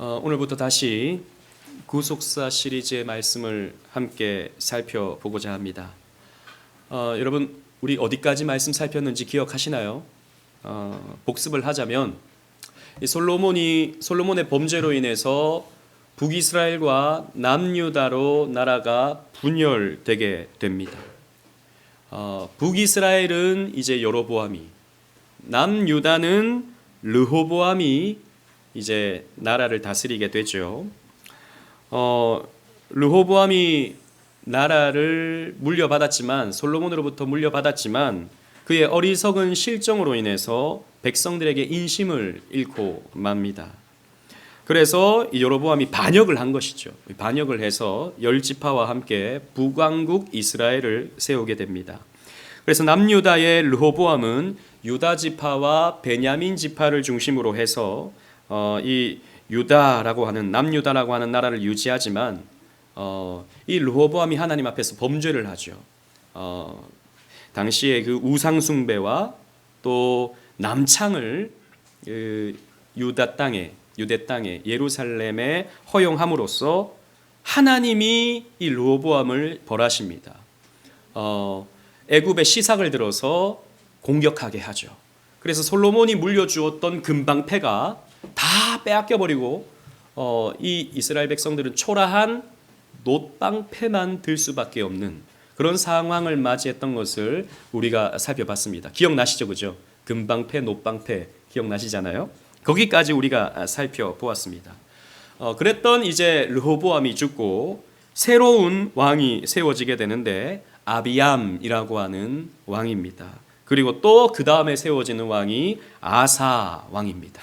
오늘부터 다시 구속사 시리즈의 말씀을 함께 살펴보고자 합니다. 여러분, 우리 어디까지 말씀 살폈는지 기억하시나요? 복습을 하자면 솔로몬의 범죄로 인해서 북이스라엘과 남유다로 나라가 분열되게 됩니다. 북이스라엘은 이제 여로보암이, 남유다는 르호보암이 이제 나라를 다스리게 되죠. 르호보암이 나라를 물려받았지만, 솔로몬으로부터 물려받았지만 그의 어리석은 실정으로 인해서 백성들에게 인심을 잃고 맙니다. 그래서 이 여로보암이 반역을 한 것이죠. 반역을 해서 열지파와 함께 북왕국 이스라엘을 세우게 됩니다. 그래서 남유다의 르호보암은 유다 지파와 베냐민 지파를 중심으로 해서 이 유다라고 하는, 남유다라고 하는 나라를 유지하지만 이 르호보암이 하나님 앞에서 범죄를 하죠. 당시에 그 우상 숭배와 또 남창을 유대 땅에 예루살렘에 허용함으로써 하나님이 이 르호보암을 벌하십니다. 애굽의 시삭을 들어서 공격하게 하죠. 그래서 솔로몬이 물려주었던 금방패가 다 빼앗겨버리고 이 이스라엘 백성들은 초라한 놋방패만 들 수밖에 없는 그런 상황을 맞이했던 것을 우리가 살펴봤습니다. 기억나시죠? 그죠? 금방패, 놋방패 기억나시잖아요? 거기까지 우리가 살펴보았습니다. 그랬던 이제 르호보암이 죽고 새로운 왕이 세워지게 되는데 아비암이라고 하는 왕입니다. 그리고 또 그 다음에 세워지는 왕이 아사 왕입니다.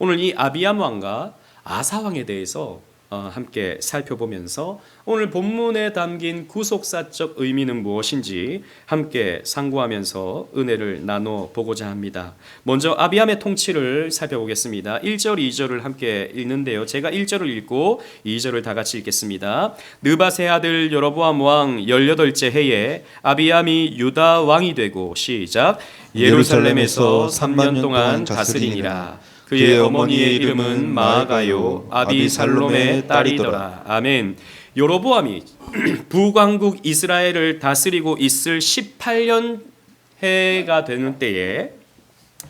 오늘 이 아비암 왕과 아사 왕에 대해서 함께 살펴보면서 오늘 본문에 담긴 구속사적 의미는 무엇인지 함께 상고하면서 은혜를 나눠 보고자 합니다. 먼저 아비암의 통치를 살펴보겠습니다. 1절, 2절을 함께 읽는데요. 제가 1절을 읽고 2절을 다 같이 읽겠습니다. 느밧의 아들 여로보암 왕 18째 해에 아비암이 유다 왕이 되고 시작. 예루살렘에서 3년 동안 다스리니라. 그의 어머니의 이름은 마아가요 아비살롬의 딸이더라. 아멘. 여로보암이 북왕국 이스라엘을 다스리고 있을 18년 해가 되는 때에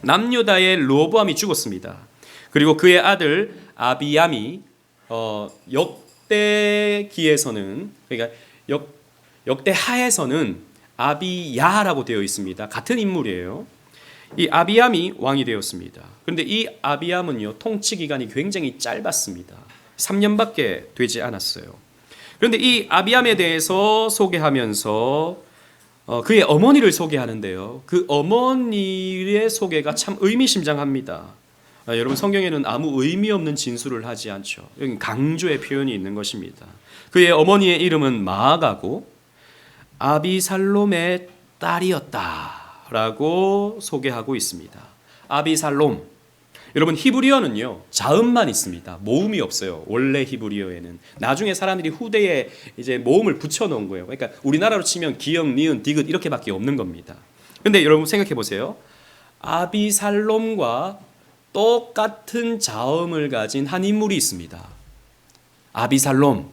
남유다의 르호보암이 죽었습니다. 그리고 그의 아들 아비암이 역대기에서는, 그러니까 역대하에서는 아비야라고 되어 있습니다. 같은 인물이에요. 이 아비암이 왕이 되었습니다. 그런데 이 아비암은요, 통치 기간이 굉장히 짧았습니다. 3년밖에 되지 않았어요. 그런데 이 아비암에 대해서 소개하면서 그의 어머니를 소개하는데요. 그 어머니의 소개가 참 의미심장합니다. 여러분, 성경에는 아무 의미 없는 진술을 하지 않죠. 여기 강조의 표현이 있는 것입니다. 그의 어머니의 이름은 마아가고 아비살롬의 딸이었다 라고 소개하고 있습니다. 아비살롬. 여러분, 히브리어는요, 자음만 있습니다. 모음이 없어요. 원래 히브리어에는. 나중에 사람들이 후대에 이제 모음을 붙여 놓은 거예요. 그러니까 우리나라로 치면 기역, 니은, 디귿 이렇게밖에 없는 겁니다. 근데 여러분 생각해 보세요. 아비살롬과 똑같은 자음을 가진 한 인물이 있습니다. 아비살롬.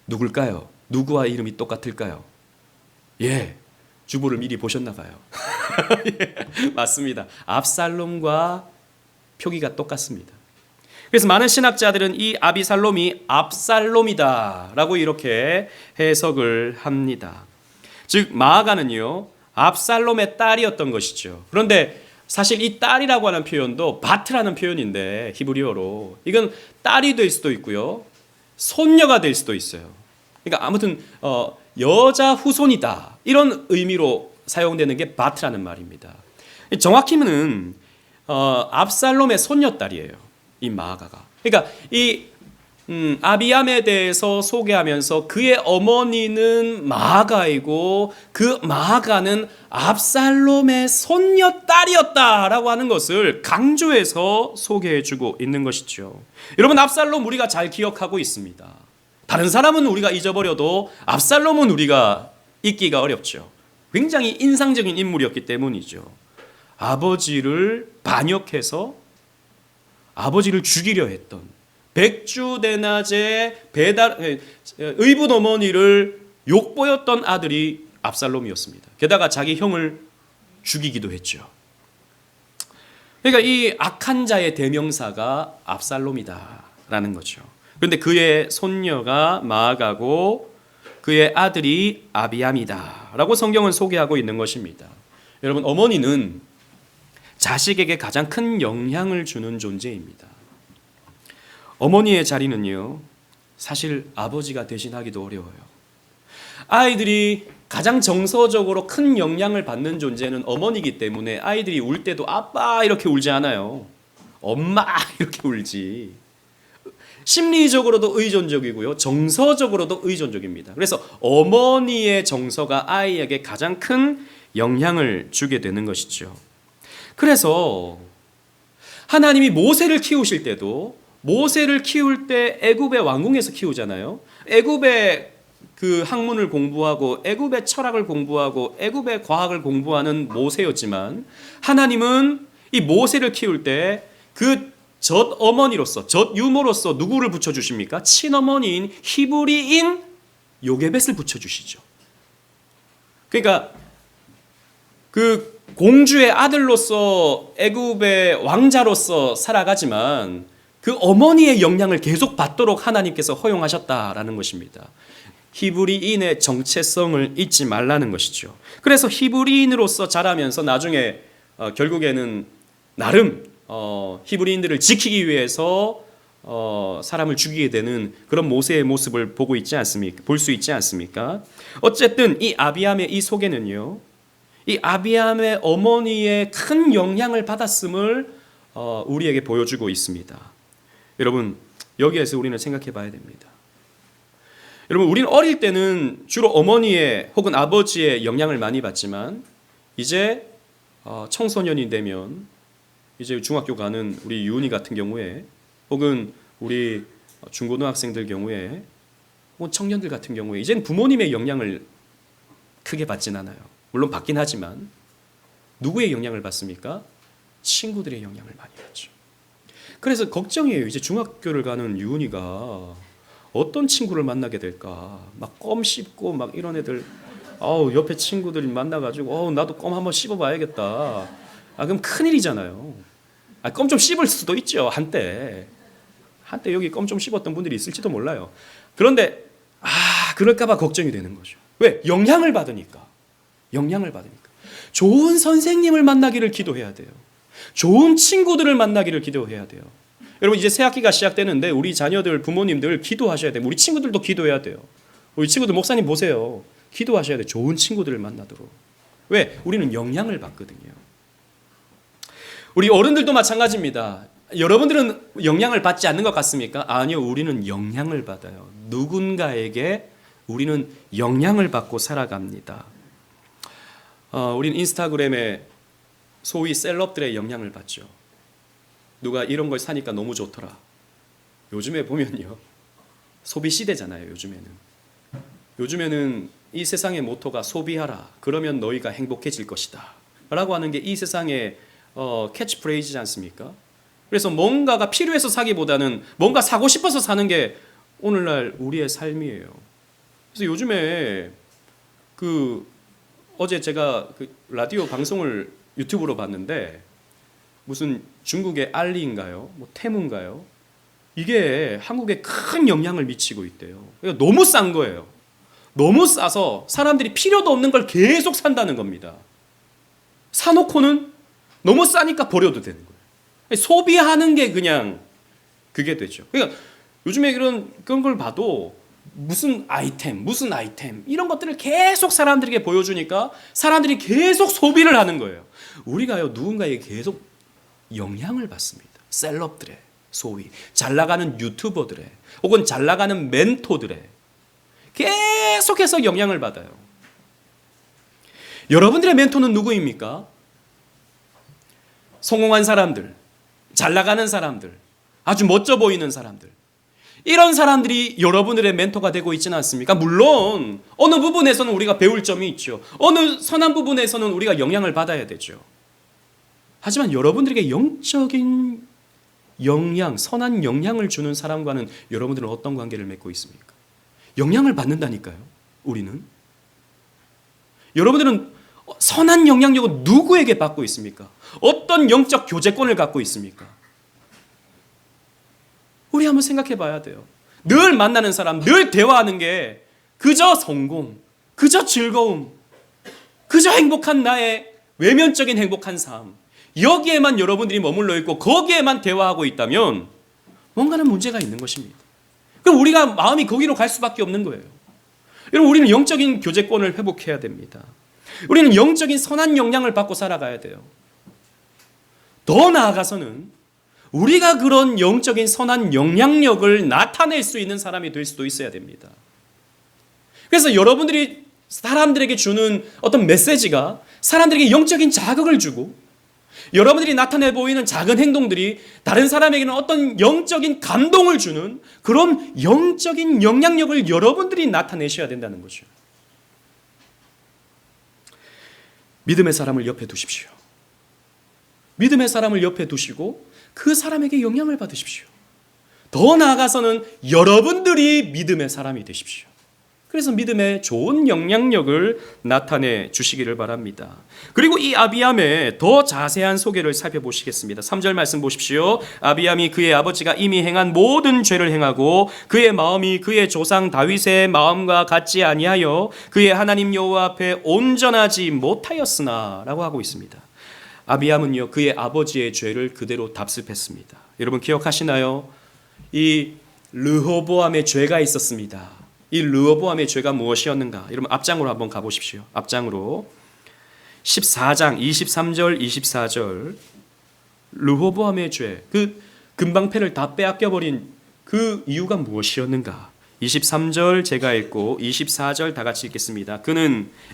누굴까요? 누구와 이름이 똑같을까요? 예. 주보를 미리 보셨나 봐요. 예, 맞습니다. 압살롬과 표기가 똑같습니다. 그래서 많은 신학자들은 이 아비살롬이 압살롬이다라고 이렇게 해석을 합니다. 즉 마아가는요, 압살롬의 딸이었던 것이죠. 그런데 사실 이 딸이라고 하는 표현도 바트라는 표현인데 히브리어로 이건 딸이 될 수도 있고요, 손녀가 될 수도 있어요. 그러니까 아무튼 여자 후손이다 이런 의미로 사용되는 게 바트라는 말입니다. 정확히는 압살롬의 손녀딸이에요, 이 마아가가. 그러니까 이 아비암에 대해서 소개하면서 그의 어머니는 마아가이고 그 마아가는 압살롬의 손녀딸이었다라고 하는 것을 강조해서 소개해주고 있는 것이죠. 여러분, 압살롬 우리가 잘 기억하고 있습니다. 다른 사람은 우리가 잊어버려도 압살롬은 우리가 잊기가 어렵죠. 굉장히 인상적인 인물이었기 때문이죠. 아버지를 반역해서 아버지를 죽이려 했던 백주대낮에 의붓 어머니를 욕보였던 아들이 압살롬이었습니다. 게다가 자기 형을 죽이기도 했죠. 그러니까 이 악한 자의 대명사가 압살롬이다라는 거죠. 그런데 그의 손녀가 마아가고 그의 아들이 아비암이다라고 성경은 소개하고 있는 것입니다. 여러분, 어머니는 자식에게 가장 큰 영향을 주는 존재입니다. 어머니의 자리는요, 사실 아버지가 대신하기도 어려워요. 아이들이 가장 정서적으로 큰 영향을 받는 존재는 어머니이기 때문에 아이들이 울 때도 아빠 이렇게 울지 않아요. 엄마 이렇게 울지. 심리적으로도 의존적이고요, 정서적으로도 의존적입니다. 그래서 어머니의 정서가 아이에게 가장 큰 영향을 주게 되는 것이죠. 그래서 하나님이 모세를 키우실 때도 모세를 키울 때 애굽의 왕궁에서 키우잖아요. 애굽의 그 학문을 공부하고 애굽의 철학을 공부하고 애굽의 과학을 공부하는 모세였지만 하나님은 이 모세를 키울 때 그 젖 어머니로서 젖 유모로서 누구를 붙여주십니까? 친어머니인 히브리인 요게벳을 붙여주시죠. 그러니까 그 공주의 아들로서 애굽의 왕자로서 살아가지만 그 어머니의 영향을 계속 받도록 하나님께서 허용하셨다라는 것입니다. 히브리인의 정체성을 잊지 말라는 것이죠. 그래서 히브리인으로서 자라면서 나중에 결국에는 나름 히브리인들을 지키기 위해서 사람을 죽이게 되는 그런 모세의 모습을 보고 있지 않습니까? 볼 수 있지 않습니까? 어쨌든 이 아비암의 이 속에는요, 이 아비암의 어머니의 큰 영향을 받았음을 우리에게 보여주고 있습니다. 여러분, 여기에서 우리는 생각해 봐야 됩니다. 여러분, 우리는 어릴 때는 주로 어머니의 혹은 아버지의 영향을 많이 받지만 이제 청소년이 되면 이제 중학교 가는 우리 유은이 같은 경우에 혹은 우리 중고등학생들 경우에 혹은 청년들 같은 경우에 이제는 부모님의 영향을 크게 받진 않아요. 물론 받긴 하지만 누구의 영향을 받습니까? 친구들의 영향을 많이 받죠. 그래서 걱정이에요. 이제 중학교를 가는 유은이가 어떤 친구를 만나게 될까? 막 껌 씹고 막 이런 애들, 옆에 친구들이 만나가지고 나도 껌 한번 씹어봐야겠다. 그럼 큰일이잖아요. 껌 좀 씹을 수도 있죠. 한때 여기 껌 좀 씹었던 분들이 있을지도 몰라요. 그런데 그럴까봐 걱정이 되는 거죠. 왜? 영향을 받으니까. 좋은 선생님을 만나기를 기도해야 돼요. 좋은 친구들을 만나기를 기도해야 돼요. 여러분, 이제 새 학기가 시작되는데 우리 자녀들, 부모님들 기도하셔야 돼요. 우리 친구들도 기도해야 돼요. 우리 친구들, 목사님 보세요. 기도하셔야 돼요. 좋은 친구들을 만나도록. 왜? 우리는 영향을 받거든요. 우리 어른들도 마찬가지입니다. 여러분들은 영향을 받지 않는 것 같습니까? 아니요, 우리는 영향을 받아요. 누군가에게 우리는 영향을 받고 살아갑니다. 우리는 인스타그램에 소위 셀럽들의 영향을 받죠. 누가 이런 걸 사니까 너무 좋더라. 요즘에 보면요, 소비 시대잖아요. 요즘에는 이 세상의 모토가 소비하라. 그러면 너희가 행복해질 것이다. 라고 하는 게 이 세상의 캐치프레이즈지 않습니까? 그래서 뭔가가 필요해서 사기보다는 뭔가 사고 싶어서 사는 게 오늘날 우리의 삶이에요. 그래서 요즘에 어제 제가 라디오 방송을 유튜브로 봤는데 무슨 중국의 알리인가요? 테무인가요? 이게 한국에 큰 영향을 미치고 있대요. 그러니까 너무 싼 거예요. 너무 싸서 사람들이 필요도 없는 걸 계속 산다는 겁니다. 사놓고는 너무 싸니까 버려도 되는 거예요. 소비하는 게 그냥 그게 되죠. 그러니까 요즘에 그런 걸 봐도 무슨 아이템 이런 것들을 계속 사람들에게 보여주니까 사람들이 계속 소비를 하는 거예요. 우리가요, 누군가에게 계속 영향을 받습니다. 셀럽들의, 소위 잘 나가는 유튜버들의 혹은 잘 나가는 멘토들의 계속해서 영향을 받아요. 여러분들의 멘토는 누구입니까? 성공한 사람들, 잘 나가는 사람들, 아주 멋져 보이는 사람들, 이런 사람들이 여러분들의 멘토가 되고 있지는 않습니까? 물론 어느 부분에서는 우리가 배울 점이 있죠. 어느 선한 부분에서는 우리가 영향을 받아야 되죠. 하지만 여러분들에게 영적인 선한 영향을 주는 사람과는 여러분들은 어떤 관계를 맺고 있습니까? 영향을 받는다니까요. 우리는. 여러분들은 선한 영향력을 누구에게 받고 있습니까? 어떤 영적 교제권을 갖고 있습니까? 우리 한번 생각해 봐야 돼요. 늘 만나는 사람, 늘 대화하는 게 그저 성공, 그저 즐거움, 그저 행복한 나의 외면적인 행복한 삶, 여기에만 여러분들이 머물러 있고 거기에만 대화하고 있다면 뭔가는 문제가 있는 것입니다. 그럼 우리가 마음이 거기로 갈 수밖에 없는 거예요. 여러분, 우리는 영적인 교제권을 회복해야 됩니다. 우리는 영적인 선한 영향을 받고 살아가야 돼요. 더 나아가서는 우리가 그런 영적인 선한 영향력을 나타낼 수 있는 사람이 될 수도 있어야 됩니다. 그래서 여러분들이 사람들에게 주는 어떤 메시지가 사람들에게 영적인 자극을 주고, 여러분들이 나타내 보이는 작은 행동들이 다른 사람에게는 어떤 영적인 감동을 주는 그런 영적인 영향력을 여러분들이 나타내셔야 된다는 거죠. 믿음의 사람을 옆에 두십시오. 믿음의 사람을 옆에 두시고 그 사람에게 영향을 받으십시오. 더 나아가서는 여러분들이 믿음의 사람이 되십시오. 그래서 믿음의 좋은 영향력을 나타내 주시기를 바랍니다. 그리고 이 아비암의 더 자세한 소개를 살펴보시겠습니다. 3절 말씀 보십시오. 아비암이 그의 아버지가 이미 행한 모든 죄를 행하고 그의 마음이 그의 조상 다윗의 마음과 같지 아니하여 그의 하나님 여호와 앞에 온전하지 못하였으나 라고 하고 있습니다. 아비암은요, 그의 아버지의 죄를 그대로 답습했습니다. 여러분 기억하시나요? 이 르호보암의 죄가 있었습니다. 이 르호보암의 죄가 무엇이었는가? 여러분 앞장으로 한번 가보십시오. 앞장으로 14장 23절 24절 르호보암의 죄, 그 금방패를 다 빼앗겨버린 그 이유가 무엇이었는가? 23절 제가 읽고 24절 다 같이 읽겠습니다.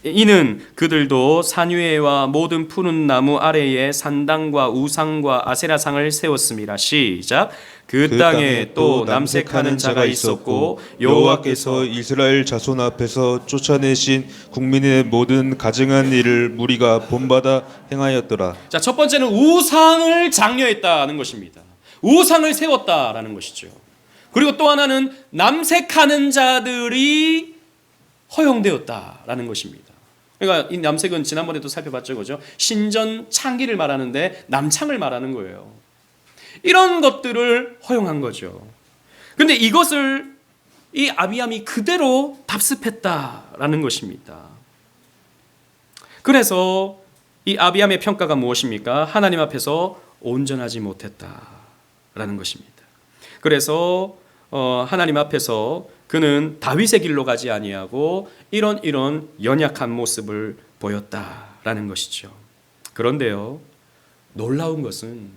이는 그들도 산 위에와 모든 푸른 나무 아래에 산당과 우상과 아세라상을 세웠습니다. 시작. 그 땅에 또 남색하는 자가 있었고 여호와께서 이스라엘 자손 앞에서 쫓아내신 국민의 모든 가증한 일을 무리가 본받아 행하였더라. 자, 첫 번째는 우상을 장려했다는 것입니다. 우상을 세웠다라는 것이죠. 그리고 또 하나는 남색하는 자들이 허용되었다라는 것입니다. 그러니까 이 남색은 지난번에도 살펴봤죠, 그죠? 신전 창기를 말하는데 남창을 말하는 거예요. 이런 것들을 허용한 거죠. 그런데 이것을 이 아비암이 그대로 답습했다라는 것입니다. 그래서 이 아비암의 평가가 무엇입니까? 하나님 앞에서 온전하지 못했다라는 것입니다. 그래서 하나님 앞에서 그는 다윗의 길로 가지 아니하고 이런 연약한 모습을 보였다라는 것이죠. 그런데요, 놀라운 것은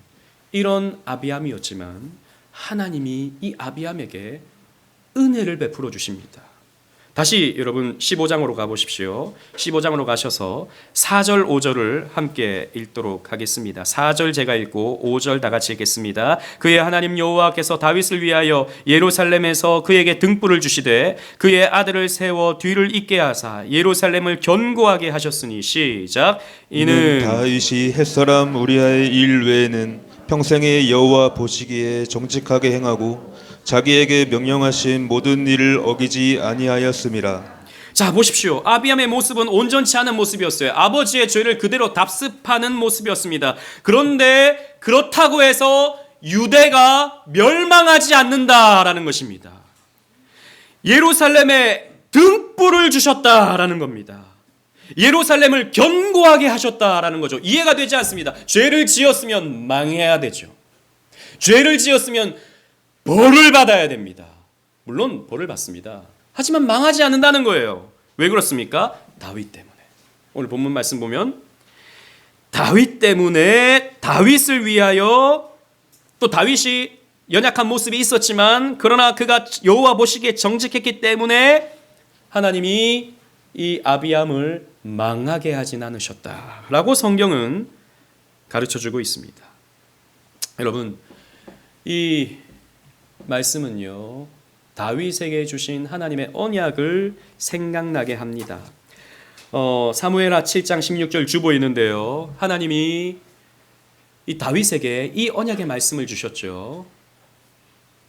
이런 아비암이었지만 하나님이 이 아비암에게 은혜를 베풀어 주십니다. 다시 여러분 15장으로 가보십시오. 15장으로 가셔서 4절 5절을 함께 읽도록 하겠습니다. 4절 제가 읽고 5절 다 같이 읽겠습니다. 그의 하나님 여호와께서 다윗을 위하여 예루살렘에서 그에게 등불을 주시되 그의 아들을 세워 뒤를 잇게 하사 예루살렘을 견고하게 하셨으니 시작. 이는 다윗이 햇사람 우리아의 일 외에는 평생에 여호와 보시기에 정직하게 행하고 자기에게 명령하신 모든 일을 어기지 아니하였음이라. 자, 보십시오. 아비암의 모습은 온전치 않은 모습이었어요. 아버지의 죄를 그대로 답습하는 모습이었습니다. 그런데 그렇다고 해서 유대가 멸망하지 않는다라는 것입니다. 예루살렘에 등불을 주셨다라는 겁니다. 예루살렘을 견고하게 하셨다라는 거죠. 이해가 되지 않습니다. 죄를 지었으면 망해야 되죠. 죄를 지었으면 벌을 받아야 됩니다. 물론 벌을 받습니다. 하지만 망하지 않는다는 거예요. 왜 그렇습니까? 다윗 때문에. 오늘 본문 말씀 보면 다윗 때문에, 다윗을 위하여, 또 다윗이 연약한 모습이 있었지만 그러나 그가 여호와 보시기에 정직했기 때문에 하나님이 이 아비암을 망하게 하진 않으셨다라고 성경은 가르쳐주고 있습니다. 여러분, 이 말씀은요, 다윗에게 주신 하나님의 언약을 생각나게 합니다. 사무엘하 7장 16절 주보이는데요, 하나님이 이 다윗에게 이 언약의 말씀을 주셨죠.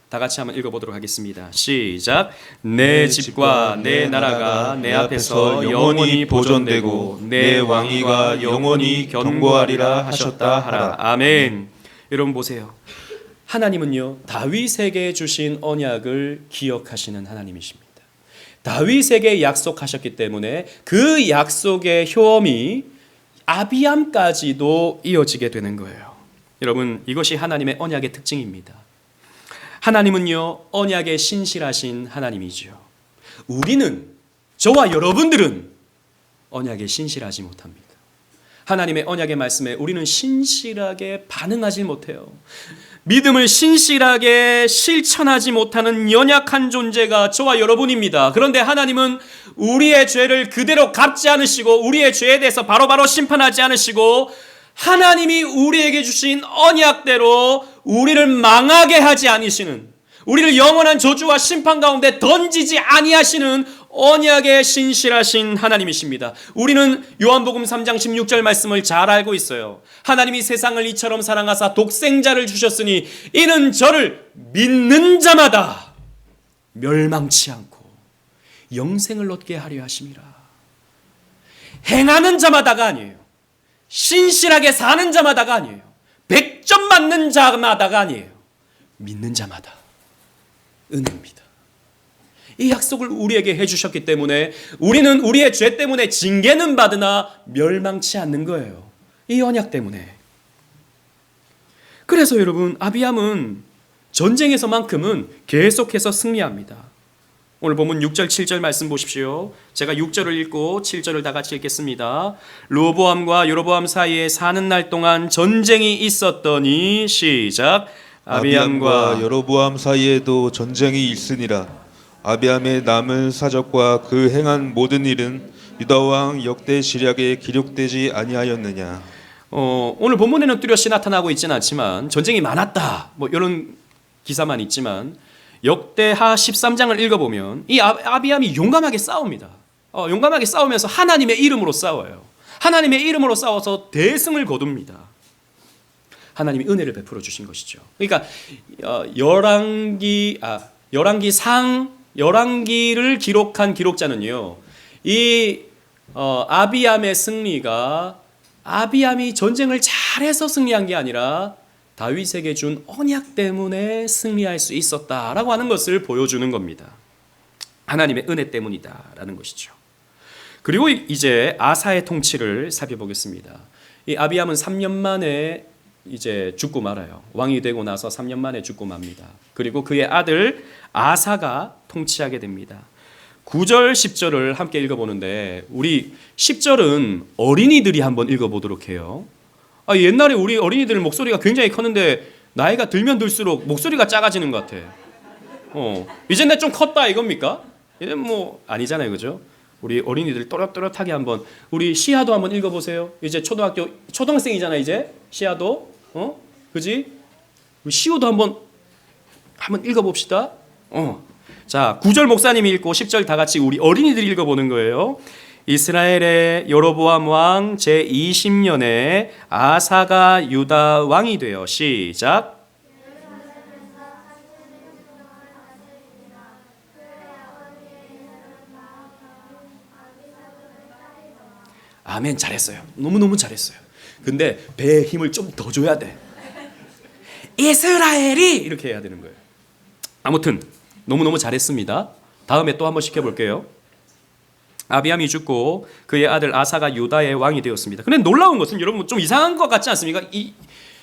다 같이 한번 읽어보도록 하겠습니다. 시작. 내 집과 내 나라가 내 앞에서 영원히 보존되고 내 왕위가 영원히 견고하리라 하셨다 하라. 아멘. 여러분 보세요. 하나님은요, 다윗에게 주신 언약을 기억하시는 하나님이십니다. 다윗에게 약속하셨기 때문에 그 약속의 효험이 아비암까지도 이어지게 되는 거예요. 여러분, 이것이 하나님의 언약의 특징입니다. 하나님은요, 언약에 신실하신 하나님이죠. 우리는, 저와 여러분들은 언약에 신실하지 못합니다. 하나님의 언약의 말씀에 우리는 신실하게 반응하지 못해요. 믿음을 신실하게 실천하지 못하는 연약한 존재가 저와 여러분입니다. 그런데 하나님은 우리의 죄를 그대로 갚지 않으시고 우리의 죄에 대해서 바로바로 심판하지 않으시고 하나님이 우리에게 주신 언약대로 우리를 망하게 하지 않으시는, 우리를 영원한 저주와 심판 가운데 던지지 아니하시는 언약에 신실하신 하나님이십니다. 우리는 요한복음 3장 16절 말씀을 잘 알고 있어요. 하나님이 세상을 이처럼 사랑하사 독생자를 주셨으니 이는 저를 믿는 자마다 멸망치 않고 영생을 얻게 하려 하심이라. 행하는 자마다가 아니에요. 신실하게 사는 자마다가 아니에요. 100점 맞는 자마다가 아니에요. 믿는 자마다. 은혜입니다. 이 약속을 우리에게 해주셨기 때문에 우리는 우리의 죄 때문에 징계는 받으나 멸망치 않는 거예요. 이 언약 때문에. 그래서 여러분, 아비암은 전쟁에서만큼은 계속해서 승리합니다. 오늘 보면 6절 7절 말씀 보십시오. 제가 6절을 읽고 7절을 다 같이 읽겠습니다. 르호보암과 여로보암 사이에 사는 날 동안 전쟁이 있었더니 시작. 아비암과 여로보암 사이에도 전쟁이 있으니라. 아비암의 남은 사적과 그 행한 모든 일은 유다 왕 역대 시략에 기록되지 아니하였느냐. 오늘 본문에는 뚜렷이 나타나고 있지는 않지만 전쟁이 많았다, 뭐 이런 기사만 있지만 역대하 13장을 읽어보면 이 아비암이 용감하게 싸웁니다. 용감하게 싸우면서 하나님의 이름으로 싸워요. 하나님의 이름으로 싸워서 대승을 거둡니다. 하나님이 은혜를 베풀어 주신 것이죠. 그러니까 열왕기를 기록한 기록자는요, 이 아비암의 승리가 아비암이 전쟁을 잘해서 승리한 게 아니라 다윗에게 준 언약 때문에 승리할 수 있었다라고 하는 것을 보여주는 겁니다. 하나님의 은혜 때문이다라는 것이죠. 그리고 이제 아사의 통치를 살펴보겠습니다. 이 아비암은 3년 만에 이제 죽고 말아요. 왕이 되고 나서 3년 만에 죽고 맙니다. 그리고 그의 아들 아사가 통치하게 됩니다. 9절 10절을 함께 읽어보는데 우리 10절은 어린이들이 한번 읽어보도록 해요. 옛날에 우리 어린이들 목소리가 굉장히 컸는데 나이가 들면 들수록 목소리가 작아지는 것 같아. 이제 내 좀 컸다 이겁니까? 이제 뭐 아니잖아요, 그죠? 우리 어린이들 또렷또렷하게 한번, 우리 시아도 한번 읽어보세요. 이제 초등학생이잖아 이제 시아도, 그지? 우리 시오도 한번 읽어봅시다. 자, 9절 목사님이 읽고 10절 다 같이 우리 어린이들이 읽어보는 거예요. 이스라엘의 여로보암 왕 제20년에 아사가 유다 왕이 되어 시작. 아멘, 잘했어요. 너무너무 잘했어요. 근데 배에 힘을 좀 더 줘야 돼. 이스라엘이 이렇게 해야 되는 거예요. 아무튼 너무너무 잘했습니다. 다음에 또 한번 시켜볼게요. 아비암이 죽고 그의 아들 아사가 유다의 왕이 되었습니다. 근데 놀라운 것은 여러분 좀 이상한 것 같지 않습니까? 이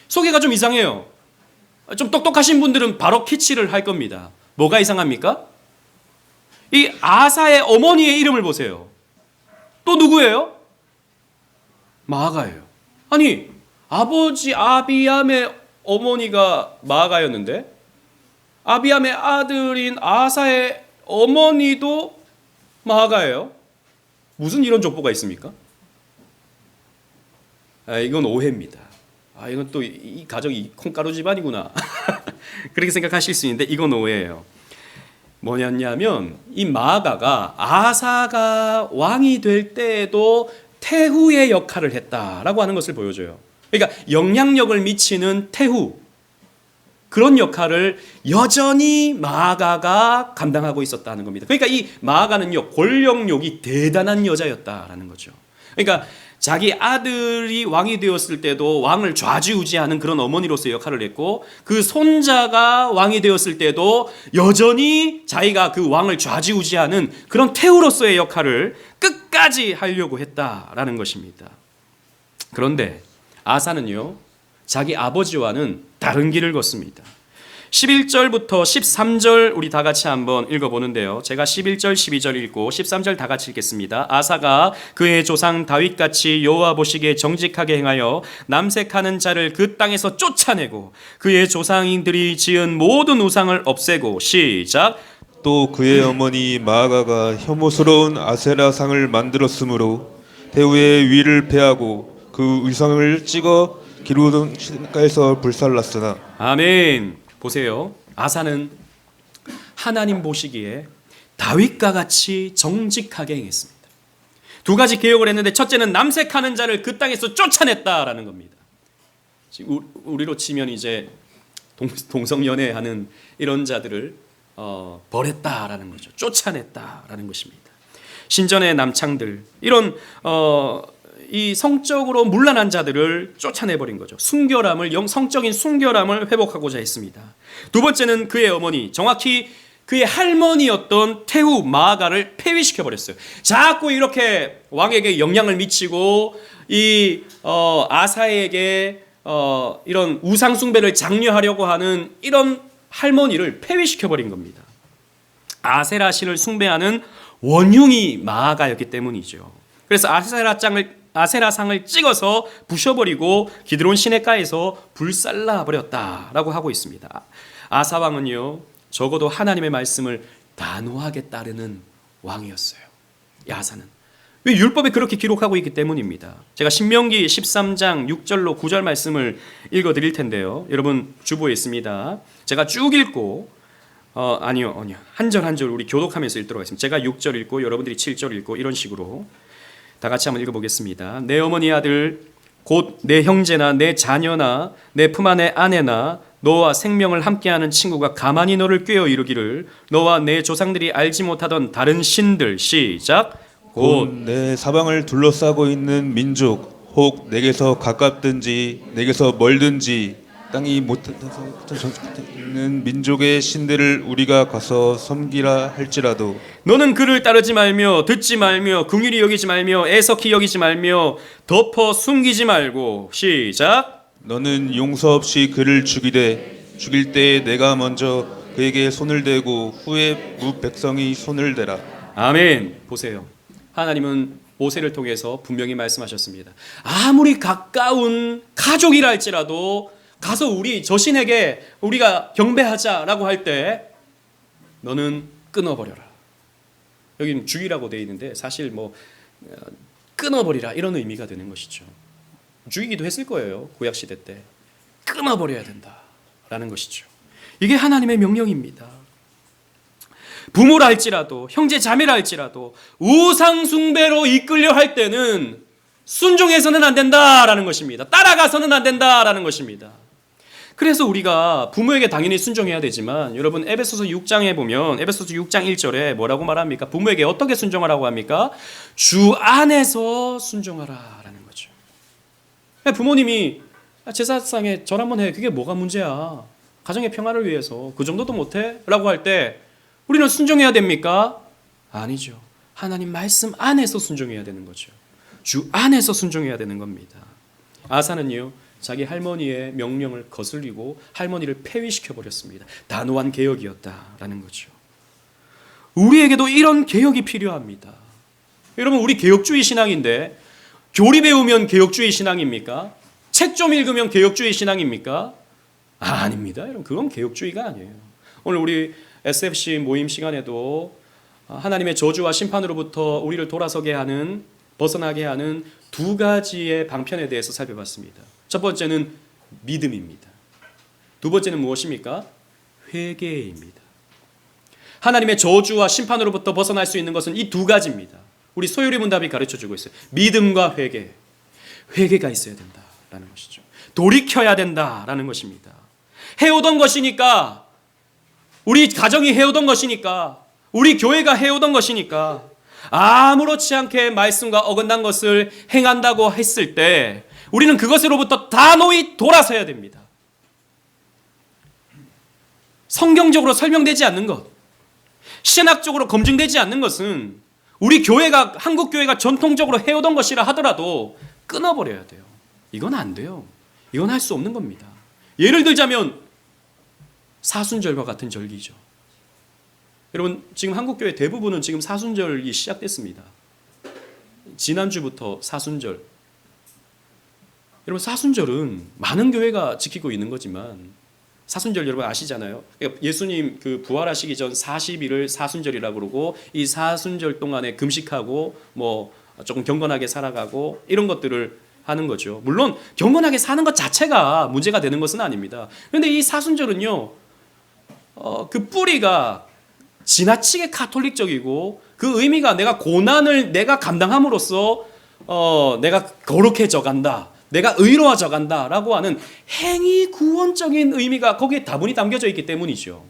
소개가 좀 이상해요. 좀 똑똑하신 분들은 바로 캐치를 할 겁니다. 뭐가 이상합니까? 이 아사의 어머니의 이름을 보세요. 또 누구예요? 마아가예요. 아니, 아버지 아비암의 어머니가 마아가였는데 아비암의 아들인 아사의 어머니도 마아가예요. 무슨 이런 족보가 있습니까? 이건 오해입니다. 이건 또 이 가정이 콩가루 집안이구나. 그렇게 생각하실 수 있는데 이건 오해예요. 뭐냐면 이 마아가가 아사가 왕이 될 때에도 태후의 역할을 했다라고 하는 것을 보여줘요. 그러니까 영향력을 미치는 태후, 그런 역할을 여전히 마아가가 감당하고 있었다는 겁니다. 그러니까 이 마아가는요, 권력욕이 대단한 여자였다라는 거죠. 그러니까 자기 아들이 왕이 되었을 때도 왕을 좌지우지하는 그런 어머니로서의 역할을 했고, 그 손자가 왕이 되었을 때도 여전히 자기가 그 왕을 좌지우지하는 그런 태우로서의 역할을 끝까지 하려고 했다라는 것입니다. 그런데 아사는요, 자기 아버지와는 다른 길을 걷습니다. 11절부터 13절 우리 다 같이 한번 읽어보는데요. 제가 11절, 12절 읽고 13절 다 같이 읽겠습니다. 아사가 그의 조상 다윗같이 여호와 보시기에 정직하게 행하여 남색하는 자를 그 땅에서 쫓아내고 그의 조상들이 지은 모든 우상을 없애고, 시작. 또 그의 어머니 마아가가 혐오스러운 아세라상을 만들었으므로 태우의 위를 패하고 그 의상을 찍어 기르던 시냇가에서 불살랐으나. 아멘. 보세요. 아사는 하나님 보시기에 다윗과 같이 정직하게 행했습니다. 두 가지 개혁을 했는데, 첫째는 남색하는 자를 그 땅에서 쫓아냈다라는 겁니다. 지금 우리로 치면 이제 동성연애하는 이런 자들을 벌했다라는 거죠. 쫓아냈다라는 것입니다. 신전의 남창들, 이런 이 성적으로 문란한 자들을 쫓아내버린 거죠. 순결함을, 성적인 순결함을 회복하고자 했습니다. 두 번째는 그의 어머니, 정확히 그의 할머니였던 태후 마아가를 폐위시켜버렸어요. 자꾸 이렇게 왕에게 영향을 미치고 이 아사에게 이런 우상 숭배를 장려하려고 하는 이런 할머니를 폐위시켜버린 겁니다. 아세라신을 숭배하는 원흉이 마아가였기 때문이죠. 그래서 아세라상을 찍어서 부셔버리고 기드론 시냇가에서 불살라버렸다라고 하고 있습니다. 아사왕은요, 적어도 하나님의 말씀을 단호하게 따르는 왕이었어요. 이 아사는. 왜? 율법에 그렇게 기록하고 있기 때문입니다. 제가 신명기 13장 6절로 9절 말씀을 읽어드릴 텐데요. 여러분 주보에 있습니다. 제가 쭉 읽고 아니요. 한 절 한 절 우리 교독하면서 읽도록 하겠습니다. 제가 6절 읽고 여러분들이 7절 읽고 이런 식으로 다 같이 한번 읽어보겠습니다. 내 어머니 아들 곧 내 형제나 내 자녀나 내 품 안의 아내나 너와 생명을 함께하는 친구가 가만히 너를 꾀어 이루기를 너와 내 조상들이 알지 못하던 다른 신들, 시작. 곧 내 사방을 둘러싸고 있는 민족, 혹 내게서 가깝든지 내게서 멀든지 땅이 못해서 있는 민족의 신들을 우리가 가서 섬기라 할지라도 너는 그를 따르지 말며 듣지 말며 긍휼히 여기지 말며 애석히 여기지 말며 덮어 숨기지 말고, 시작. 너는 용서 없이 그를 죽일 때에 내가 먼저 그에게 손을 대고 후에 무 백성이 손을 대라. 아멘. 보세요. 하나님은 모세를 통해서 분명히 말씀하셨습니다. 아무리 가까운 가족이라 할지라도 가서 우리 저 신에게 우리가 경배하자라고 할 때 너는 끊어버려라. 여기는 죽이라고 되어 있는데 사실 뭐 끊어버리라 이런 의미가 되는 것이죠. 죽이기도 했을 거예요. 구약시대 때. 끊어버려야 된다라는 것이죠. 이게 하나님의 명령입니다. 부모라 할지라도 형제 자매라 할지라도 우상 숭배로 이끌려 할 때는 순종해서는 안 된다라는 것입니다. 따라가서는 안 된다라는 것입니다. 그래서 우리가 부모에게 당연히 순종해야 되지만 여러분 에베소서 6장에 보면 에베소서 6장 1절에 뭐라고 말합니까? 부모에게 어떻게 순종하라고 합니까? 주 안에서 순종하라라는 거죠. 부모님이 제사상에 절 한번 해. 그게 뭐가 문제야? 가정의 평화를 위해서 그 정도도 못해? 라고 할 때 우리는 순종해야 됩니까? 아니죠. 하나님 말씀 안에서 순종해야 되는 거죠. 주 안에서 순종해야 되는 겁니다. 아사는요, 자기 할머니의 명령을 거슬리고 할머니를 폐위시켜버렸습니다. 단호한 개혁이었다라는 거죠. 우리에게도 이런 개혁이 필요합니다. 여러분, 우리 개혁주의 신앙인데 교리 배우면 개혁주의 신앙입니까? 책 좀 읽으면 개혁주의 신앙입니까? 아닙니다. 여러분, 그건 개혁주의가 아니에요. 오늘 우리 SFC 모임 시간에도 하나님의 저주와 심판으로부터 우리를 돌아서게 하는, 벗어나게 하는 두 가지의 방편에 대해서 살펴봤습니다. 첫 번째는 믿음입니다. 두 번째는 무엇입니까? 회개입니다. 하나님의 저주와 심판으로부터 벗어날 수 있는 것은 이 두 가지입니다. 우리 소요리 문답이 가르쳐주고 있어요. 믿음과 회개. 회개가 있어야 된다. 된다라는 것이죠. 돌이켜야 된다라는 것입니다. 해오던 것이니까, 우리 가정이 해오던 것이니까, 우리 교회가 해오던 것이니까 아무렇지 않게 말씀과 어긋난 것을 행한다고 했을 때 우리는 그것으로부터 단호히 돌아서야 됩니다. 성경적으로 설명되지 않는 것, 신학적으로 검증되지 않는 것은 우리 교회가, 한국 교회가 전통적으로 해오던 것이라 하더라도 끊어버려야 돼요. 이건 안 돼요. 이건 할 수 없는 겁니다. 예를 들자면 사순절과 같은 절기죠. 여러분, 지금 한국 교회 대부분은 지금 사순절이 시작됐습니다. 지난주부터 사순절. 여러분, 사순절은 많은 교회가 지키고 있는 거지만, 사순절 여러분 아시잖아요. 예수님 그 부활하시기 전 40일을 사순절이라고 그러고, 이 사순절 동안에 금식하고 뭐 조금 경건하게 살아가고 이런 것들을 하는 거죠. 물론 경건하게 사는 것 자체가 문제가 되는 것은 아닙니다. 그런데 이 사순절은요, 그 뿌리가 지나치게 카톨릭적이고, 그 의미가 내가 고난을 내가 감당함으로써 내가 거룩해져 간다, 내가 의로워져 간다라고 하는 행위 구원적인 의미가 거기에 다분히 담겨져 있기 때문이죠.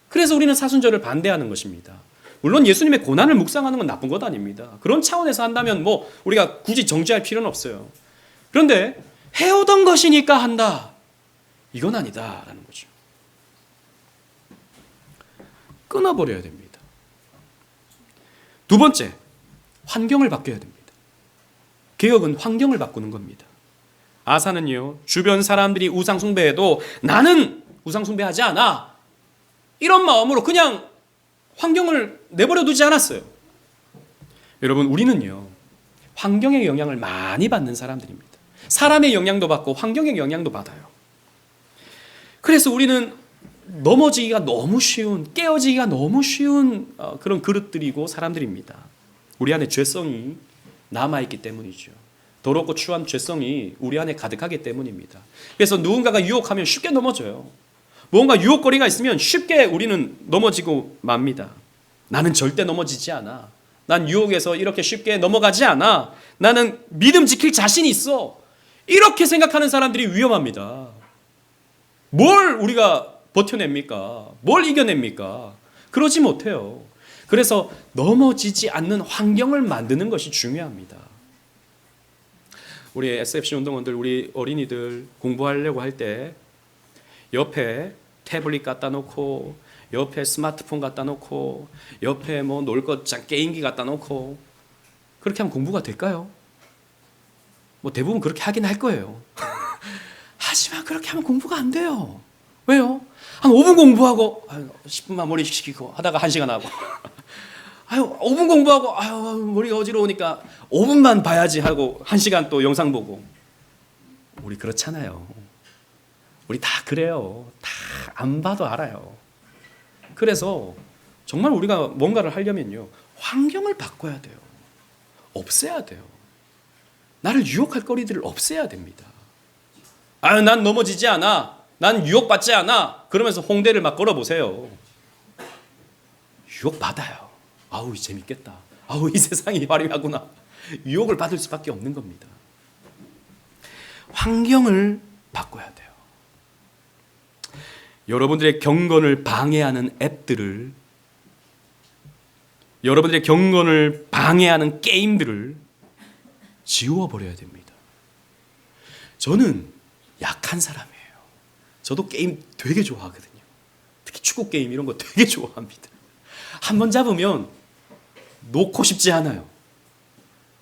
그래서 우리는 사순절을 반대하는 것입니다. 물론 예수님의 고난을 묵상하는 건 나쁜 것 아닙니다. 그런 차원에서 한다면 뭐 우리가 굳이 정죄할 필요는 없어요. 그런데 해오던 것이니까 한다, 이건 아니다라는 거죠. 끊어버려야 됩니다. 두 번째, 환경을 바뀌어야 됩니다. 개혁은 환경을 바꾸는 겁니다. 아사는요, 주변 사람들이 우상 숭배해도 나는 우상 숭배하지 않아, 이런 마음으로 그냥 환경을 내버려 두지 않았어요. 여러분, 우리는요, 환경의 영향을 많이 받는 사람들입니다. 사람의 영향도 받고 환경의 영향도 받아요. 그래서 우리는 넘어지기가 너무 쉬운, 깨어지기가 너무 쉬운 그런 그릇들이고 사람들입니다. 우리 안에 죄성이 남아있기 때문이죠. 더럽고 추한 죄성이 우리 안에 가득하기 때문입니다. 그래서 누군가가 유혹하면 쉽게 넘어져요. 뭔가 유혹거리가 있으면 쉽게 우리는 넘어지고 맙니다. 나는 절대 넘어지지 않아. 난 유혹에서 이렇게 쉽게 넘어가지 않아. 나는 믿음 지킬 자신이 있어. 이렇게 생각하는 사람들이 위험합니다. 뭘 우리가 버텨냅니까? 뭘 이겨냅니까? 그러지 못해요. 그래서 넘어지지 않는 환경을 만드는 것이 중요합니다. 우리 SFC 운동원들, 우리 어린이들 공부하려고 할 때 옆에 태블릿 갖다 놓고, 옆에 스마트폰 갖다 놓고, 옆에 뭐 놀 것 게임기 갖다 놓고, 그렇게 하면 공부가 될까요? 뭐 대부분 그렇게 하긴 할 거예요. 하지만 그렇게 하면 공부가 안 돼요. 왜요? 한 5분 공부하고 10분만 머리 식히고 하다가 1시간 하고 5분 공부하고 머리가 어지러우니까 5분만 봐야지 하고 1시간 또 영상 보고. 우리 그렇잖아요. 우리 다 그래요. 다 안 봐도 알아요. 그래서 정말 우리가 뭔가를 하려면요, 환경을 바꿔야 돼요. 없애야 돼요. 나를 유혹할 거리들을 없애야 됩니다. 난 넘어지지 않아, 난 유혹받지 않아, 그러면서 홍대를 막 걸어보세요. 유혹받아요. 아우 재밌겠다, 아우 이 세상이 화려하구나. 유혹을 받을 수밖에 없는 겁니다. 환경을 바꿔야 돼요. 여러분들의 경건을 방해하는 앱들을, 여러분들의 경건을 방해하는 게임들을 지워버려야 됩니다. 저는 약한 사람이에요. 저도 게임 되게 좋아하거든요. 특히 축구 게임 이런 거 되게 좋아합니다. 한번 잡으면 놓고 싶지 않아요.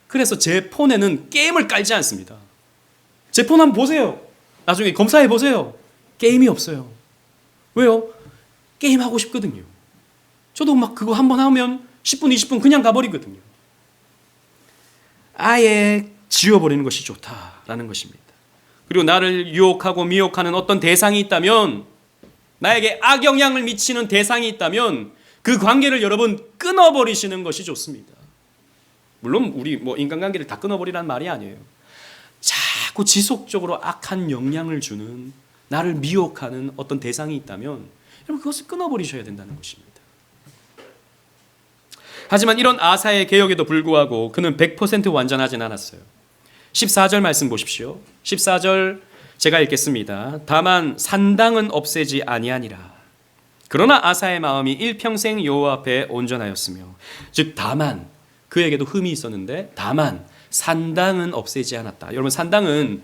그래서 제 폰에는 게임을 깔지 않습니다. 제 폰 한번 보세요. 나중에 검사해 보세요. 게임이 없어요. 왜요? 게임하고 싶거든요. 저도 막 그거 한번 하면 10분, 20분 그냥 가버리거든요. 아예 지워버리는 것이 좋다라는 것입니다. 그리고 나를 유혹하고 미혹하는 어떤 대상이 있다면, 나에게 악영향을 미치는 대상이 있다면 그 관계를 여러분 끊어버리시는 것이 좋습니다. 물론 우리 뭐 인간관계를 다 끊어버리라는 말이 아니에요. 자꾸 지속적으로 악한 영향을 주는, 나를 미혹하는 어떤 대상이 있다면 여러분 그것을 끊어버리셔야 된다는 것입니다. 하지만 이런 아사의 개혁에도 불구하고 그는 100% 완전하진 않았어요. 14절 말씀 보십시오. 14절 제가 읽겠습니다. 다만 산당은 없애지 아니하니라. 그러나 아사의 마음이 일평생 여호와 앞에 온전하였으며, 즉 다만, 그에게도 흠이 있었는데 다만 산당은 없애지 않았다. 여러분, 산당은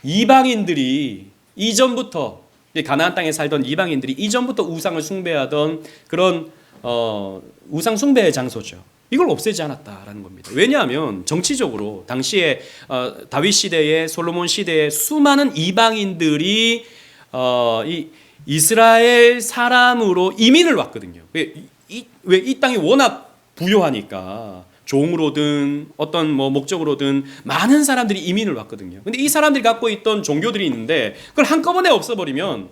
이방인들이 이전부터, 가나안 땅에 살던 이방인들이 이전부터 우상을 숭배하던 그런 우상 숭배의 장소죠. 이걸 없애지 않았다라는 겁니다. 왜냐하면 정치적으로 당시에 다윗 시대에, 솔로몬 시대에 수많은 이방인들이 이 이스라엘 사람으로 이민을 왔거든요. 왜 이 땅이 워낙 부유하니까 종으로든 어떤 목적으로든 많은 사람들이 이민을 왔거든요. 근데 이 사람들이 갖고 있던 종교들이 있는데 그걸 한꺼번에 없애버리면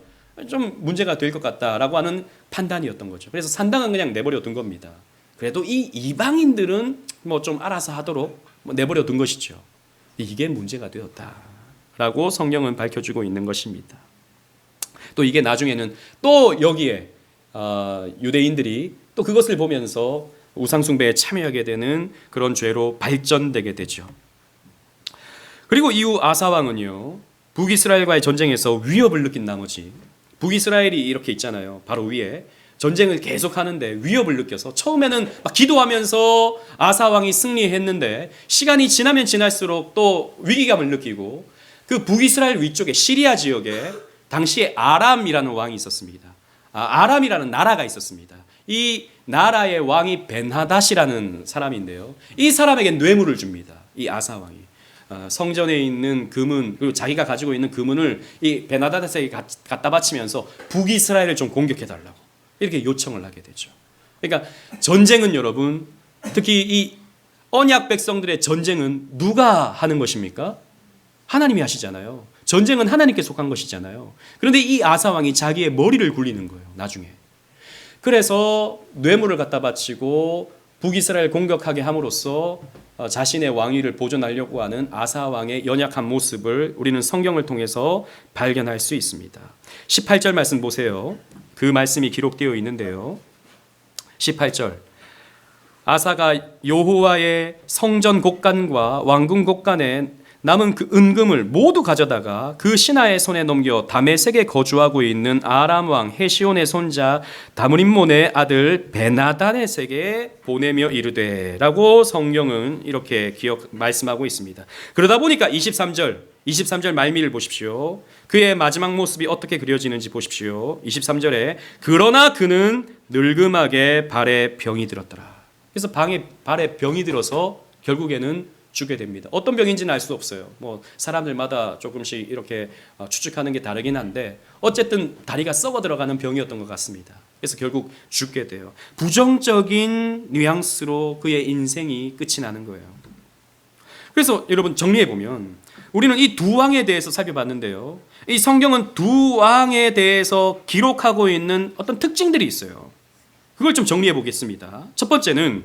좀 문제가 될 것 같다라고 하는 판단이었던 거죠. 그래서 산당은 그냥 내버려 둔 겁니다. 그래도 이 이방인들은 좀 알아서 하도록 내버려 둔 것이죠. 이게 문제가 되었다라고 성경은 밝혀주고 있는 것입니다. 또 이게 나중에는 또 여기에 유대인들이 또 그것을 보면서 우상숭배에 참여하게 되는 그런 죄로 발전되게 되죠. 그리고 이후 아사 왕은요, 북이스라엘과의 전쟁에서 위협을 느낀 나머지, 북이스라엘이 이렇게 있잖아요. 바로 위에 전쟁을 계속하는데 위협을 느껴서 처음에는 막 기도하면서 아사 왕이 승리했는데 시간이 지나면 지날수록 또 위기감을 느끼고, 그 북이스라엘 위쪽에 시리아 지역에 당시에 아람이라는 왕이 있었습니다. 아람이라는 나라가 있었습니다. 이 나라의 왕이 벤하닷이라는 사람인데요, 이 사람에게 뇌물을 줍니다. 이 아사 왕이 성전에 있는 금은, 그리고 자기가 가지고 있는 금은을 이 벤하닷에게 갖다 바치면서 북이스라엘을 좀 공격해 달라고 이렇게 요청을 하게 되죠. 그러니까 전쟁은 여러분, 특히 이 언약 백성들의 전쟁은 누가 하는 것입니까? 하나님이 하시잖아요. 전쟁은 하나님께 속한 것이잖아요. 그런데 이 아사 왕이 자기의 머리를 굴리는 거예요, 나중에. 그래서 뇌물을 갖다 바치고 북이스라엘 공격하게 함으로써 자신의 왕위를 보존하려고 하는 아사 왕의 연약한 모습을 우리는 성경을 통해서 발견할 수 있습니다. 18절 말씀 보세요. 그 말씀이 기록되어 있는데요. 18절. 아사가 여호와의 성전 곳간과 왕궁 곳간에 남은 그 은금을 모두 가져다가 그 신하의 손에 넘겨 다메섹에 거주하고 있는 아람 왕 헤시온의 손자 다므림몬의 아들 베나다넷에게 보내며 이르되라고 성경은 이렇게 말씀하고 있습니다. 그러다 보니까 23절 말미를 보십시오. 그의 마지막 모습이 어떻게 그려지는지 보십시오. 23절에 그러나 그는 늙음하게 발에 병이 들었더라. 그래서 발에 병이 들어서 결국에는 죽게 됩니다. 어떤 병인지는 알 수 없어요. 사람들마다 조금씩 이렇게 추측하는 게 다르긴 한데 어쨌든 다리가 썩어 들어가는 병이었던 것 같습니다. 그래서 결국 죽게 돼요. 부정적인 뉘앙스로 그의 인생이 끝이 나는 거예요. 그래서 여러분, 정리해 보면 우리는 이 두 왕에 대해서 살펴봤는데요, 이 성경은 두 왕에 대해서 기록하고 있는 어떤 특징들이 있어요. 그걸 좀 정리해 보겠습니다. 첫 번째는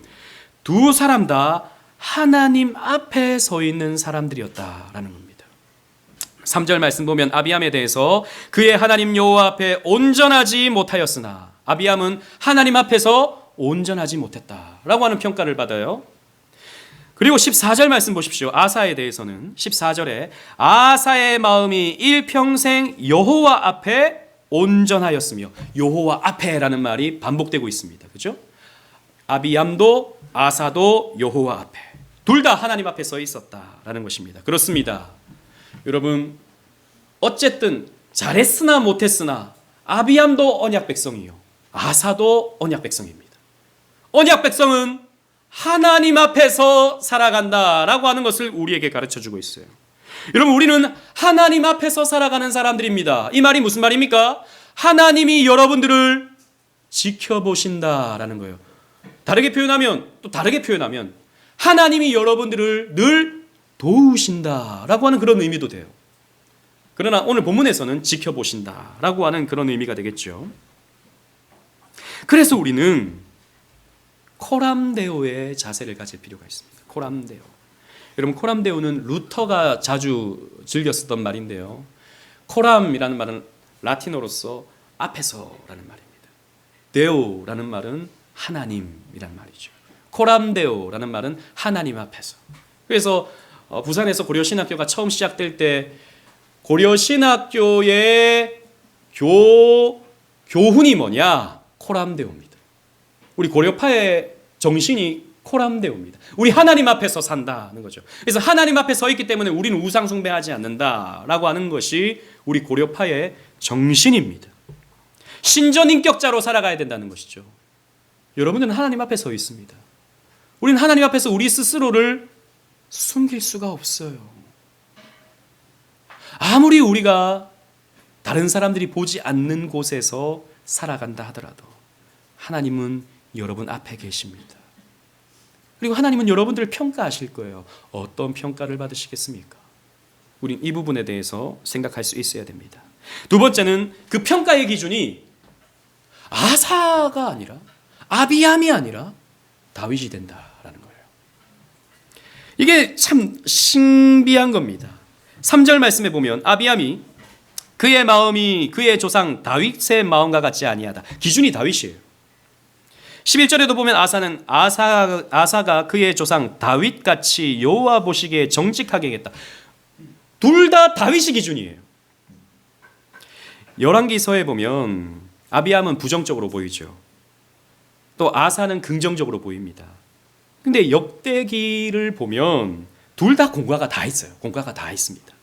두 사람 다 하나님 앞에 서 있는 사람들이었다라는 겁니다. 3절 말씀 보면 아비암에 대해서 그의 하나님 여호와 앞에 온전하지 못하였으나, 아비암은 하나님 앞에서 온전하지 못했다라고 하는 평가를 받아요. 그리고 14절 말씀 보십시오. 아사에 대해서는 14절에 아사의 마음이 일평생 여호와 앞에 온전하였으며, 여호와 앞에라는 말이 반복되고 있습니다. 그렇죠? 아비암도 아사도 여호와 앞에, 둘 다 하나님 앞에 서 있었다라는 것입니다. 그렇습니다. 여러분, 어쨌든 잘했으나 못했으나 아비암도 언약 백성이요, 아사도 언약 백성입니다. 언약 백성은 하나님 앞에서 살아간다라고 하는 것을 우리에게 가르쳐주고 있어요. 여러분, 우리는 하나님 앞에서 살아가는 사람들입니다. 이 말이 무슨 말입니까? 하나님이 여러분들을 지켜보신다라는 거예요. 다르게 표현하면 하나님이 여러분들을 늘 도우신다라고 하는 그런 의미도 돼요. 그러나 오늘 본문에서는 지켜보신다라고 하는 그런 의미가 되겠죠. 그래서 우리는 코람데오의 자세를 가질 필요가 있습니다. 코람데오. 여러분, 코람데오는 루터가 자주 즐겨 쓰던 말인데요, 코람이라는 말은 라틴어로서 앞에서라는 말입니다. 데오라는 말은 하나님이란 말이죠. 코람데오라는 말은 하나님 앞에서. 그래서 부산에서 고려신학교가 처음 시작될 때 고려신학교의 교훈이 뭐냐? 코람데오입니다. 우리 고려파의 정신이 코람데오입니다. 우리 하나님 앞에서 산다는 거죠. 그래서 하나님 앞에 서 있기 때문에 우리는 우상 숭배하지 않는다라고 하는 것이 우리 고려파의 정신입니다. 신전인격자로 살아가야 된다는 것이죠. 여러분들은 하나님 앞에 서 있습니다. 우리는 하나님 앞에서 우리 스스로를 숨길 수가 없어요. 아무리 우리가 다른 사람들이 보지 않는 곳에서 살아간다 하더라도 하나님은 여러분 앞에 계십니다. 그리고 하나님은 여러분들을 평가하실 거예요. 어떤 평가를 받으시겠습니까? 우린 이 부분에 대해서 생각할 수 있어야 됩니다. 두 번째는 그 평가의 기준이 아사가 아니라 아비암이 아니라 다윗이 된다라는 거예요. 이게 참 신비한 겁니다. 3절 말씀에 보면 아비암이 그의 마음이 그의 조상 다윗의 마음과 같지 아니하다. 기준이 다윗이에요. 11절에도 보면 아사가 그의 조상 다윗같이 여호와 보시기에 정직하게 했다. 둘 다 다윗이 기준이에요. 열왕기서에 보면 아비암은 부정적으로 보이죠. 또 아사는 긍정적으로 보입니다. 근데 역대기를 보면 둘 다 공과가 다 있어요. 공과가 다 있습니다.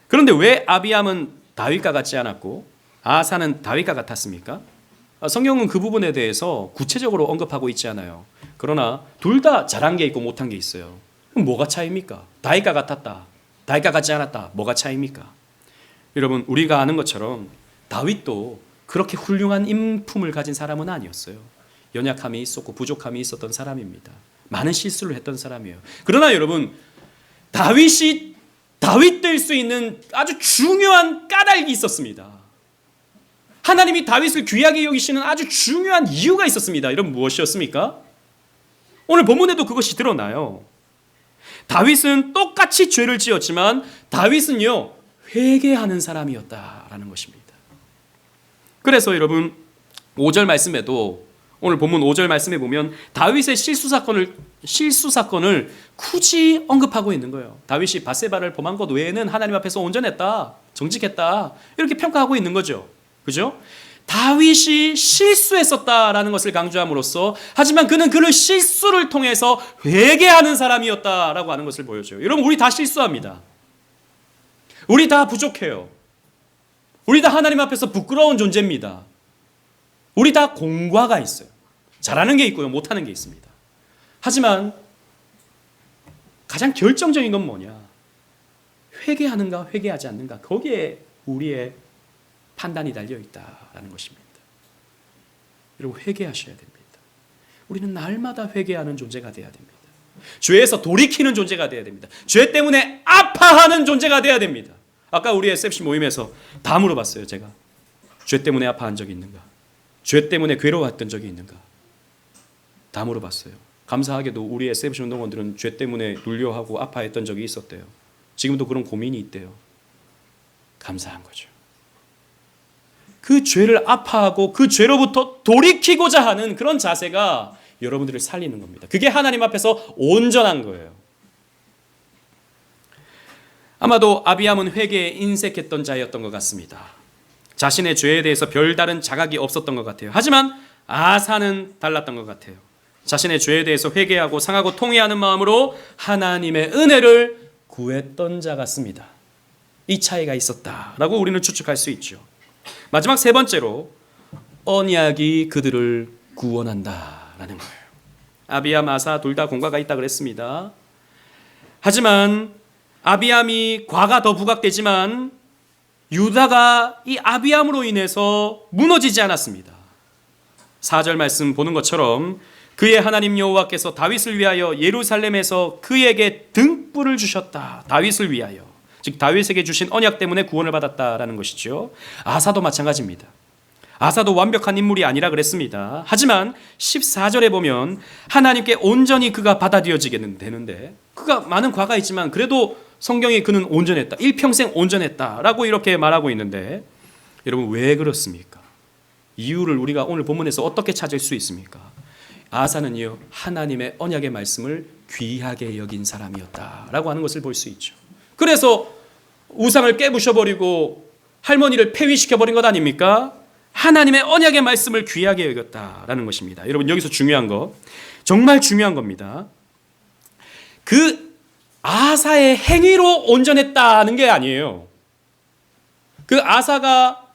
그런데 왜 아비암은 다윗과 같지 않았고 아사는 다윗과 같았습니까? 성경은 그 부분에 대해서 구체적으로 언급하고 있지 않아요. 그러나 둘 다 잘한 게 있고 못한 게 있어요. 그럼 뭐가 차이입니까? 다윗과 같았다, 다윗과 같지 않았다. 뭐가 차이입니까? 여러분, 우리가 아는 것처럼 다윗도 그렇게 훌륭한 인품을 가진 사람은 아니었어요. 연약함이 있었고 부족함이 있었던 사람입니다. 많은 실수를 했던 사람이에요. 그러나 여러분, 다윗이 다윗 될 수 있는 아주 중요한 까닭이 있었습니다. 하나님이 다윗을 귀하게 여기시는 아주 중요한 이유가 있었습니다. 여러분, 무엇이었습니까? 오늘 본문에도 그것이 드러나요. 다윗은 똑같이 죄를 지었지만 다윗은요, 회개하는 사람이었다라는 것입니다. 그래서 여러분, 5절 말씀에도 오늘 본문 5절 말씀에 보면 다윗의 실수 사건을 굳이 언급하고 있는 거예요. 다윗이 밧세바를 범한 것 외에는 하나님 앞에서 온전했다, 정직했다, 이렇게 평가하고 있는 거죠. 그죠? 다윗이 실수했었다라는 것을 강조함으로써, 하지만 그는 그 실수를 통해서 회개하는 사람이었다라고 하는 것을 보여줘요. 여러분, 우리 다 실수합니다. 우리 다 부족해요. 우리 다 하나님 앞에서 부끄러운 존재입니다. 우리 다 공과가 있어요. 잘하는 게 있고요, 못하는 게 있습니다. 하지만 가장 결정적인 건 뭐냐? 회개하는가 회개하지 않는가, 거기에 우리의 판단이 달려있다라는 것입니다. 여러분, 회개하셔야 됩니다. 우리는 날마다 회개하는 존재가 되어야 됩니다. 죄에서 돌이키는 존재가 되어야 됩니다. 죄 때문에 아파하는 존재가 되어야 됩니다. 아까 우리 SFC 모임에서 다 물어봤어요. 제가 죄 때문에 아파한 적이 있는가? 죄 때문에 괴로웠던 적이 있는가? 다 물어봤어요. 감사하게도 우리 SFC 운동원들은 죄 때문에 눌려하고 아파했던 적이 있었대요. 지금도 그런 고민이 있대요. 감사한 거죠. 그 죄를 아파하고 그 죄로부터 돌이키고자 하는 그런 자세가 여러분들을 살리는 겁니다. 그게 하나님 앞에서 온전한 거예요. 아마도 아비암은 회개에 인색했던 자였던 것 같습니다. 자신의 죄에 대해서 별다른 자각이 없었던 것 같아요. 하지만 아사는 달랐던 것 같아요. 자신의 죄에 대해서 회개하고 상하고 통회하는 마음으로 하나님의 은혜를 구했던 자 같습니다. 이 차이가 있었다라고 우리는 추측할 수 있죠. 마지막 세 번째로, 언약이 그들을 구원한다라는 거예요. 아비암, 아사 둘 다 공과가 있다 그랬습니다. 하지만 아비암이 과가 더 부각되지만 유다가 이 아비암으로 인해서 무너지지 않았습니다. 4절 말씀 보는 것처럼 그의 하나님 여호와께서 다윗을 위하여 예루살렘에서 그에게 등불을 주셨다. 다윗을 위하여. 즉 다윗에게 주신 언약 때문에 구원을 받았다라는 것이죠. 아사도 마찬가지입니다. 아사도 완벽한 인물이 아니라 그랬습니다. 하지만 14절에 보면 하나님께 온전히 그가 받아들여지게 되는데, 그가 많은 과가 있지만 그래도 성경에 그는 온전했다, 일평생 온전했다라고 이렇게 말하고 있는데, 여러분 왜 그렇습니까? 이유를 우리가 오늘 본문에서 어떻게 찾을 수 있습니까? 아사는요, 하나님의 언약의 말씀을 귀하게 여긴 사람이었다라고 하는 것을 볼 수 있죠. 그래서 우상을 깨부셔버리고 할머니를 폐위시켜버린 것 아닙니까? 하나님의 언약의 말씀을 귀하게 여겼다라는 것입니다. 여러분, 여기서 중요한 거, 정말 중요한 겁니다. 그 아사의 행위로 온전했다는 게 아니에요. 그 아사가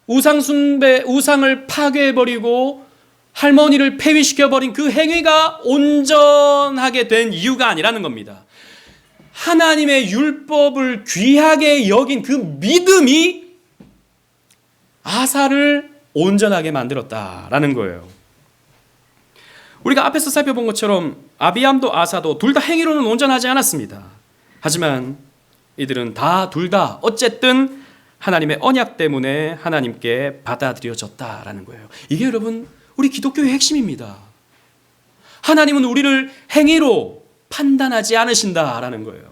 우상 숭배, 우상을 파괴해버리고 할머니를 폐위시켜버린 그 행위가 온전하게 된 이유가 아니라는 겁니다. 하나님의 율법을 귀하게 여긴 그 믿음이 아사를 온전하게 만들었다라는 거예요. 우리가 앞에서 살펴본 것처럼 아비암도 아사도 둘 다 행위로는 온전하지 않았습니다. 하지만 이들은 둘 다 어쨌든 하나님의 언약 때문에 하나님께 받아들여졌다라는 거예요. 이게 여러분 우리 기독교의 핵심입니다. 하나님은 우리를 행위로 판단하지 않으신다라는 거예요.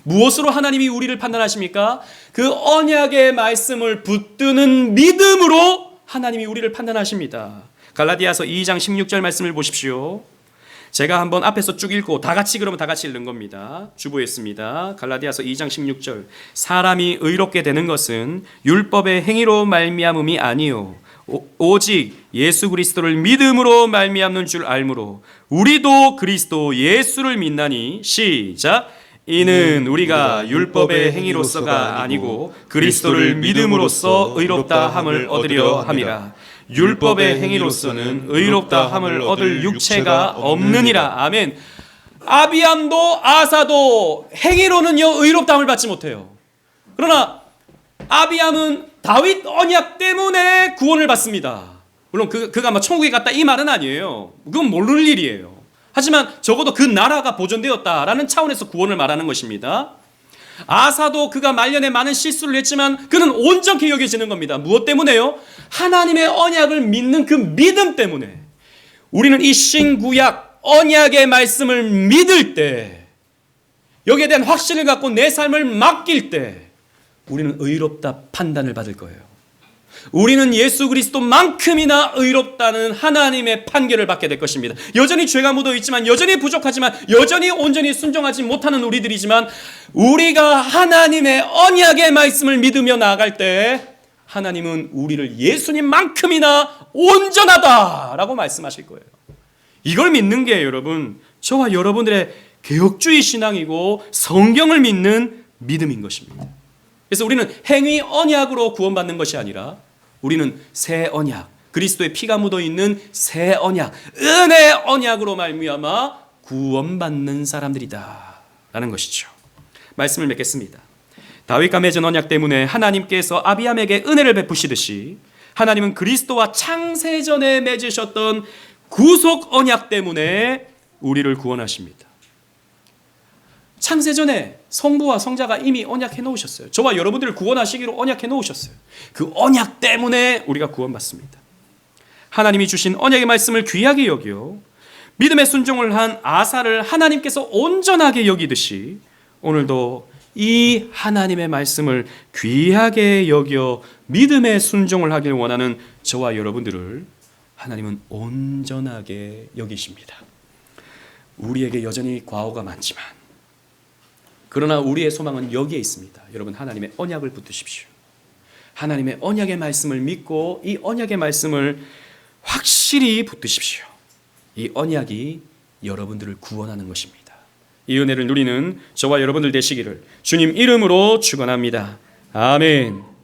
무엇으로 하나님이 우리를 판단하십니까? 그 언약의 말씀을 붙드는 믿음으로 하나님이 우리를 판단하십니다. 갈라디아서 2장 16절 말씀을 보십시오. 제가 한번 앞에서 쭉 읽고 다 같이 읽는 겁니다. 주보했습니다. 갈라디아서 2장 16절. 사람이 의롭게 되는 것은 율법의 행위로 말미암음이 아니요 오직 예수 그리스도를 믿음으로 말미암는 줄 알므로 우리도 그리스도 예수를 믿나니 시작. 이는 우리가 율법의 행위로서가 아니고 그리스도를 믿음으로써 의롭다 함을 얻으려 함이라. 율법의 행위로서는 의롭다 함을 얻을 육체가 없느니라. 아멘. 아비암도 아사도 행위로는요 의롭다함을 받지 못해요. 그러나 아비암은 다윗 언약 때문에 구원을 받습니다. 물론 그가 막 천국에 갔다 이 말은 아니에요. 그건 모를 일이에요. 하지만 적어도 그 나라가 보존되었다라는 차원에서 구원을 말하는 것입니다. 아사도 그가 말년에 많은 실수를 했지만 그는 온전히 여겨지는 겁니다. 무엇 때문에요? 하나님의 언약을 믿는 그 믿음 때문에. 우리는 이 신구약 언약의 말씀을 믿을 때, 여기에 대한 확신을 갖고 내 삶을 맡길 때 우리는 의롭다 판단을 받을 거예요. 우리는 예수 그리스도만큼이나 의롭다는 하나님의 판결을 받게 될 것입니다. 여전히 죄가 묻어 있지만, 여전히 부족하지만, 여전히 온전히 순종하지 못하는 우리들이지만, 우리가 하나님의 언약의 말씀을 믿으며 나아갈 때 하나님은 우리를 예수님만큼이나 온전하다라고 말씀하실 거예요. 이걸 믿는 게 여러분, 저와 여러분들의 개혁주의 신앙이고 성경을 믿는 믿음인 것입니다. 그래서 우리는 행위 언약으로 구원받는 것이 아니라 우리는 새 언약, 그리스도의 피가 묻어있는 새 언약, 은혜 언약으로 말미암아 구원받는 사람들이다 라는 것이죠. 말씀을 맺겠습니다. 다윗과 맺은 언약 때문에 하나님께서 아비암에게 은혜를 베푸시듯이 하나님은 그리스도와 창세전에 맺으셨던 구속 언약 때문에 우리를 구원하십니다. 창세전에 성부와 성자가 이미 언약해 놓으셨어요. 저와 여러분들을 구원하시기로 언약해 놓으셨어요. 그 언약 때문에 우리가 구원받습니다. 하나님이 주신 언약의 말씀을 귀하게 여겨 믿음의 순종을 한 아사를 하나님께서 온전하게 여기듯이 오늘도 이 하나님의 말씀을 귀하게 여겨 믿음의 순종을 하길 원하는 저와 여러분들을 하나님은 온전하게 여기십니다. 우리에게 여전히 과오가 많지만, 그러나 우리의 소망은 여기에 있습니다. 여러분, 하나님의 언약을 붙드십시오. 하나님의 언약의 말씀을 믿고 이 언약의 말씀을 확실히 붙드십시오. 이 언약이 여러분들을 구원하는 것입니다. 이 은혜를 누리는 저와 여러분들 되시기를 주님 이름으로 축원합니다. 아멘.